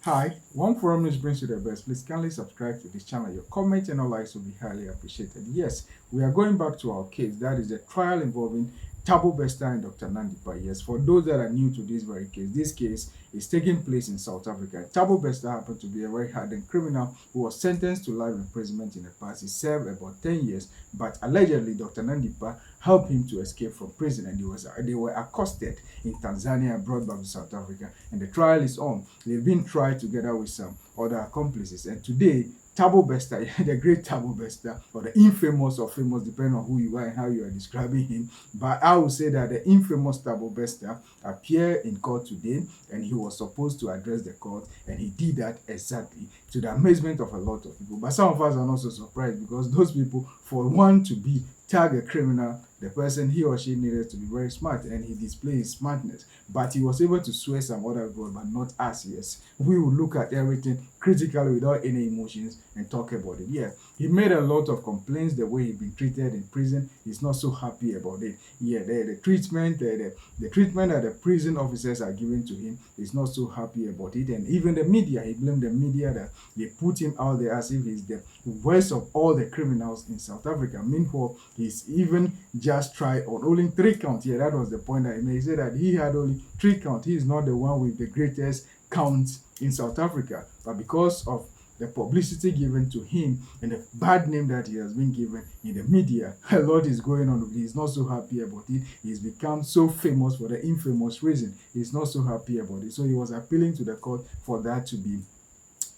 Hi, one forum news brings you the best. Please kindly subscribe to this channel. Your comments and all likes will be highly appreciated. Yes, we are going back to our case. That is the trial involving Thabo Bester and Dr. Nandipa. Yes, for those that are new to this case is taking place in South Africa. Thabo Bester happened to be a very hardened criminal who was sentenced to life imprisonment in the past. He served about 10 years, but allegedly Dr. Nandipa helped him to escape from prison, and they were accosted in Tanzania and brought back to South Africa. And the trial is on. They've been tried together with some other accomplices. And today, Thabo Bester, the great Thabo Bester, or the infamous or famous, depending on who you are and how you are describing him. But I would say that the infamous Thabo Bester appeared in court today, and he was supposed to address the court, and he did that exactly to the amazement of a lot of people. But some of us are not so surprised because those people, for one to be tag a criminal, the person he or she needed to be very smart, and he displayed his smartness. But he was able to sway some other people, but not us. Yes, we will look at everything critically without any emotions and talk about it. Yeah, he made a lot of complaints the way he's been treated in prison. He's not so happy about it. Yeah, the treatment, the treatment that the prison officers are giving to him, he's not so happy about it. And even the media, he blamed the media that they put him out there as if he's the worst of all the criminals in South Africa. Meanwhile, he's even just tried on only 3 counts. Yeah, that was the point that he made. He said that he had only 3 counts. He is not the one with the greatest counts in South Africa. But because of the publicity given to him and the bad name that he has been given in the media, a lot is going on. He's not so happy about it. He's become so famous for the infamous reason. He's not so happy about it. So he was appealing to the court for that to be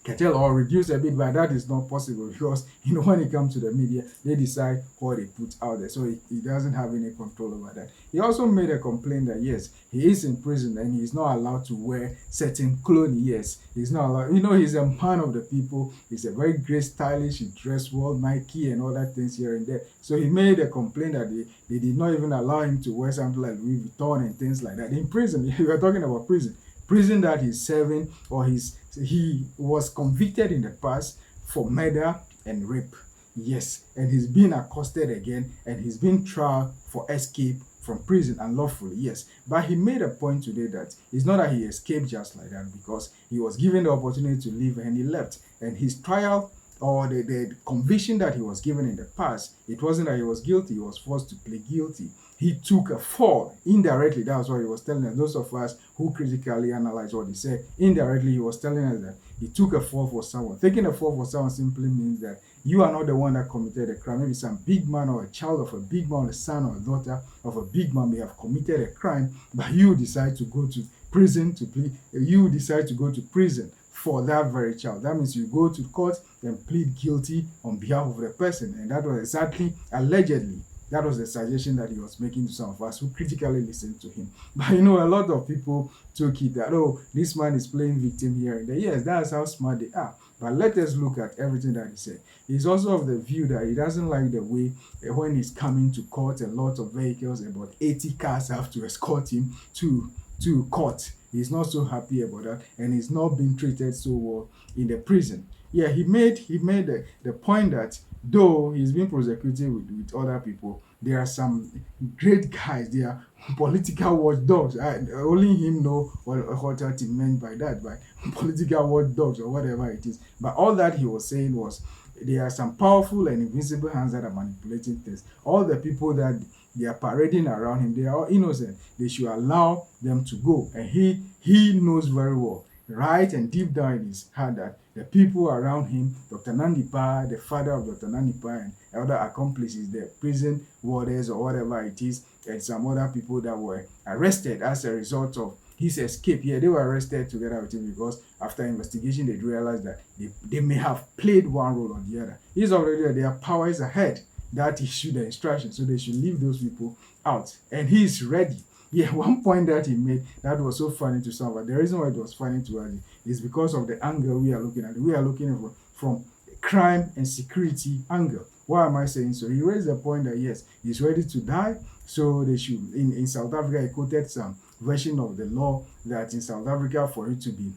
curtail or reduce a bit, but that is not possible because when it comes to the media, they decide what they put out there. So he doesn't have any control over that. He also made a complaint that yes, he is in prison and he's not allowed to wear certain clothing. Yes, he's not allowed. He's a man of the people. He's a very great stylish. He dressed well, Nike and other things here and there. So he made a complaint that they did not even allow him to wear something like Louis Vuitton and things like that in prison. We are talking about prison that he's serving, or he was convicted in the past for murder and rape. Yes, and he's been accosted again, and he's been tried for escape from prison unlawfully. Yes, but he made a point today that it's not that he escaped just like that, because he was given the opportunity to leave and he left. And his trial, or the conviction that he was given in the past, it wasn't that he was guilty, he was forced to plead guilty. He took a fall indirectly. That's what he was telling us. Those of us who critically analyze what he said, indirectly he was telling us that he took a fall for someone. Taking a fall for someone simply means that you are not the one that committed a crime. Maybe some big man or a child of a big man, a son or a daughter of a big man may have committed a crime, but you decide to go to prison to plead. You decide to go to prison for that very child. That means you go to court and plead guilty on behalf of the person. And that was exactly, allegedly, that was the suggestion that he was making to some of us who critically listened to him. But a lot of people took it that, oh, this man is playing victim here and there. Yes, that's how smart they are. But let us look at everything that he said. He's also of the view that he doesn't like the way when he's coming to court, a lot of vehicles, about 80 cars have to escort him to court. He's not so happy about that, and he's not being treated so well in the prison. Yeah, he made the point that though he's been prosecuted with other people, there are some great guys. They are political watchdogs. Only him know what he meant by that, by political watchdogs or whatever it is. But all that he was saying was there are some powerful and invisible hands that are manipulating things. All the people that they are parading around him, they are all innocent. They should allow them to go. And he knows very well, right and deep down in his heart, that the people around him, Dr. Nandipa, the father of Dr. Nandipa, and other accomplices, the prison warders or whatever it is, and some other people that were arrested as a result of his escape. Yeah, they were arrested together with him because after investigation, they realized that they may have played one role or the other. He's already there. Their power is ahead that issue the instruction, so they should leave those people out. And he is ready. Yeah, one point that he made that was so funny to some, but the reason why it was funny to us is because of the angle we are looking at. We are looking at from crime and security angle. Why am I saying so? He raised the point that yes, he's ready to die, so they should. In South Africa, he quoted some version of the law that in South Africa, for it to be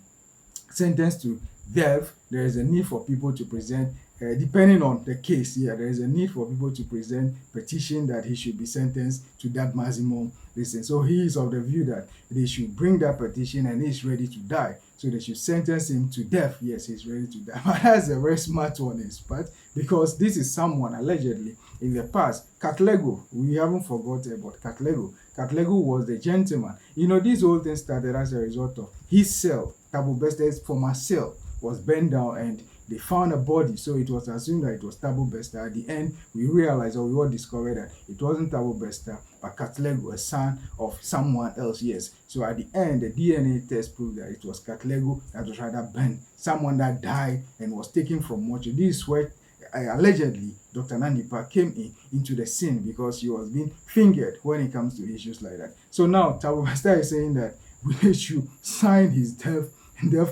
sentenced to death, there is a need for people to present, depending on the case, yeah, there is a need for people to present petition that he should be sentenced to that maximum distance. So he is of the view that they should bring that petition and he's ready to die. so they should sentence him to death. Yes, he's ready to die. But that's a very smart one in his part, because this is someone allegedly in the past. Catlego, we haven't forgotten about Catlego. Catlego was the gentleman. This whole thing started as a result of his cell. Thabo Bester's former cell was burned down, and they found a body, so it was assumed that it was Thabo Bester. At the end, we realized, or we all discovered, that it wasn't Thabo Bester, but Catlego, a son of someone else. Yes. So at the end, the DNA test proved that it was Catlego that was rather burned, someone that died and was taken from mortuary. This is where allegedly Dr. Nandipa came into the scene, because he was being fingered when it comes to issues like that. So now Thabo Bester is saying that we should sign his death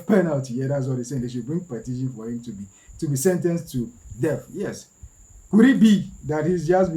penalty. Yeah, that's what they're saying. They should bring petition for him to be sentenced to death. Yes. Could it be that he's just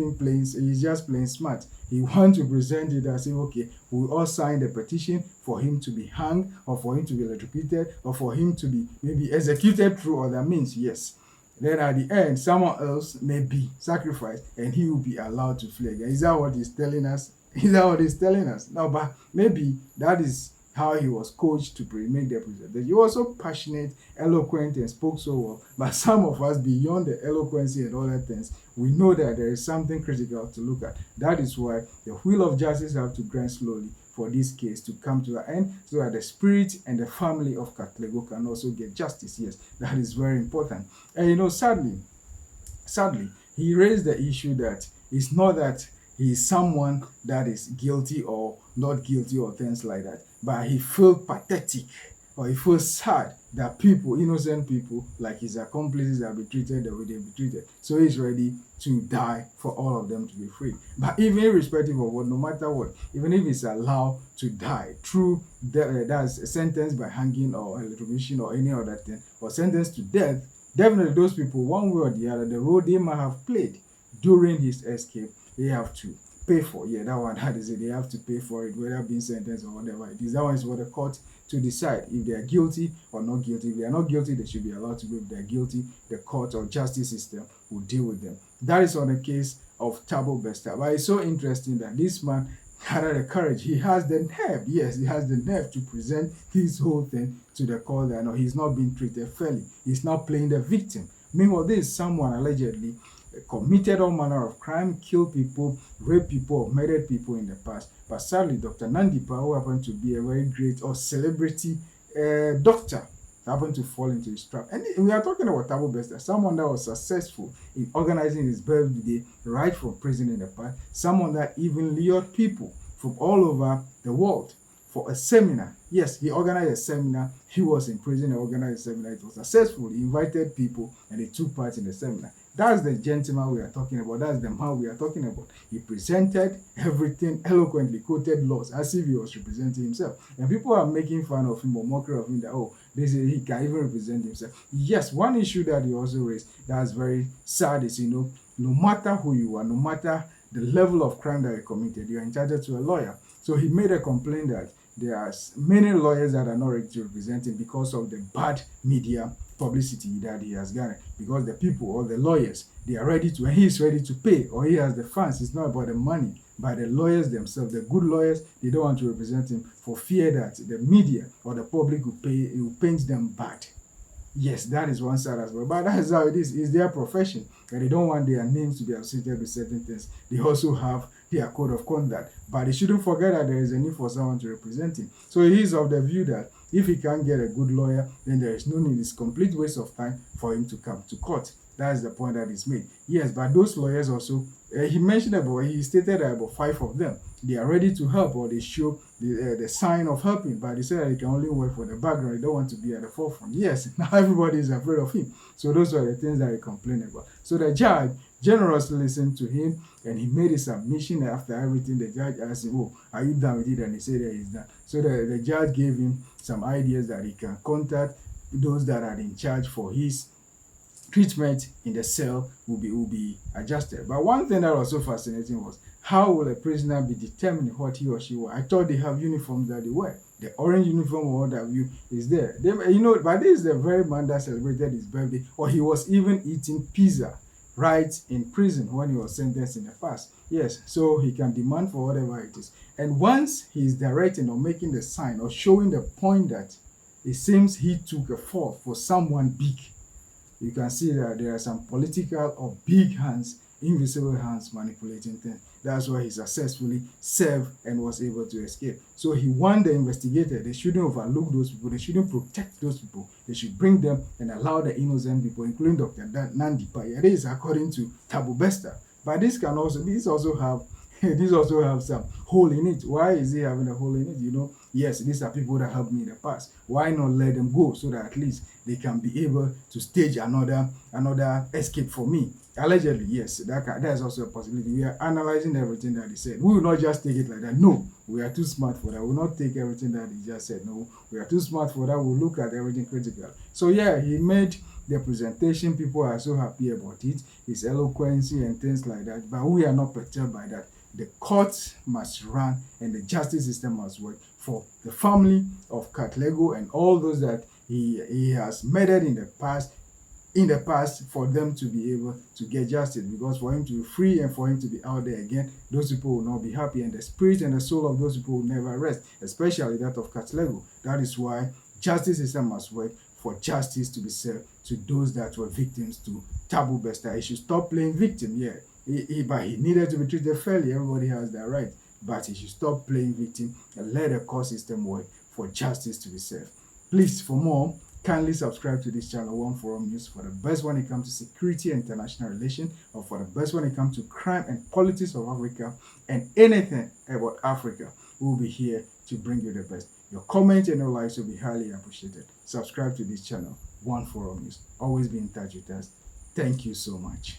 playing smart? He wants to present it as if, okay, we all signed a petition for him to be hanged, or for him to be electrocuted, or for him to be maybe executed through other means. Yes. Then at the end, someone else may be sacrificed, and he will be allowed to flee again. Is that what he's telling us? Is that what he's telling us? No, but maybe that is how he was coached to make the presentation. He was so passionate, eloquent, and spoke so well. But some of us, beyond the eloquency and all that things, we know that there is something critical to look at. That is why the wheel of justice have to grind slowly for this case to come to an end, so that the spirit and the family of Catlego can also get justice. Yes, that is very important. And sadly, he raised the issue that it's not that he is someone that is guilty or not guilty or things like that, but he feels pathetic, or he feels sad that people, innocent people like his accomplices, have been treated the way they've been treated. So he's ready to die for all of them to be free. But even irrespective of what, no matter what, even if he's allowed to die through that's a sentence by hanging or electrocution or any other thing, or sentenced to death, definitely those people, one way or the other, the role they might have played during his escape, they have to pay for. Yeah, that is it. They have to pay for it, whether being sentenced or whatever it is. That one is for the court to decide if they are guilty or not guilty. If they are not guilty, they should be allowed to go. If they are guilty, the court or justice system will deal with them. That is on the case of Thabo Bester. But it's so interesting that this man had the courage. He has the nerve. Yes, he has the nerve to present his whole thing to the court that no, he's not being treated fairly. He's not playing the victim. Meanwhile, this is someone allegedly committed all manner of crime, killed people, raped people, or murdered people in the past. But sadly, Dr. Nandipa, who happened to be a very great or celebrity doctor, happened to fall into his trap. And we are talking about Thabo Bester, someone that was successful in organizing his birthday right from prison in the past, someone that even lured people from all over the world for a seminar. Yes, he organized a seminar. He was in prison and organized a seminar. It was successful. He invited people and they took part in the seminar. That's the gentleman we are talking about. That's the man we are talking about. He presented everything eloquently, quoted laws as if he was representing himself. And people are making fun of him or mockery of him that, oh, he can even represent himself. Yes, one issue that he also raised that's very sad is, no matter who you are, no matter the level of crime that you committed, you are entitled to a lawyer. So he made a complaint that there are many lawyers that are not ready to represent him because of the bad media publicity that he has gotten. Because the people or the lawyers, they are ready to, and he is ready to pay, or he has the funds. It's not about the money, but the lawyers themselves, the good lawyers, they don't want to represent him for fear that the media or the public will paint them bad. Yes, that is one side as well. But that is how it is. It's their profession. And they don't want their names to be associated with certain things. They also have their code of conduct. But they shouldn't forget that there is a need for someone to represent him. So he is of the view that if he can't get a good lawyer, then there is no need. It's a complete waste of time for him to come to court. That is the point that is made. Yes, but those lawyers also, he stated that about 5 of them, they are ready to help, or they show the sign of helping, but they say that they can only work for the background. They don't want to be at the forefront. Yes, now everybody is afraid of him. So those are the things that he complained about. So the judge generously listened to him, and he made his submission. After everything, the judge asked him, oh, are you done with it? And he said that he's done. So the judge gave him some ideas that he can contact those that are in charge for his treatment in the cell will be adjusted. But one thing that was so fascinating was, how will a prisoner be determined what he or she wore? I thought they have uniforms that they wear. The orange uniform or what have you is there. But this is the very man that celebrated his birthday, or he was even eating pizza right in prison when he was sentenced in the past. Yes, so he can demand for whatever it is. And once he is directing or making the sign or showing the point that it seems he took a fall for someone big. You can see that there are some political or big hands, invisible hands manipulating things. That's why he successfully served and was able to escape. So he warned the investigator they shouldn't overlook those people, they shouldn't protect those people, they should bring them and allow the innocent people, including Dr. Nandi Paya. This is according to Thabo Bester. But this also have this also have some hole in it. Why is he having a hole in it? Yes, these are people that helped me in the past. Why not let them go so that at least they can be able to stage another escape for me? Allegedly, yes, that's also a possibility. We are analyzing everything that he said. We will not just take it like that. No, we are too smart for that. We will not take everything that he just said. No, we are too smart for that. We'll look at everything critical. So yeah, he made the presentation. People are so happy about it, his eloquency and things like that. But we are not perturbed by that. The courts must run and the justice system must work for the family of Katlego and all those that he has murdered in the past, for them to be able to get justice, because for him to be free and for him to be out there again, those people will not be happy, and the spirit and the soul of those people will never rest, especially that of Katlego. That is why justice system must work for justice to be served to those that were victims to Thabo Bester. He should stop playing victim. Yeah, but he needed to be treated fairly. Everybody has that right, but he should stop playing victim and let the court system work for justice to be served. Please, for more, kindly subscribe to this channel, One Forum News, for the best when it comes to security and international relations, or for the best when it comes to crime and politics of Africa and anything about Africa. We will be here to bring you the best. Your comments and your likes will be highly appreciated. Subscribe to this channel, One Forum News. Always be in touch with us. Thank you so much.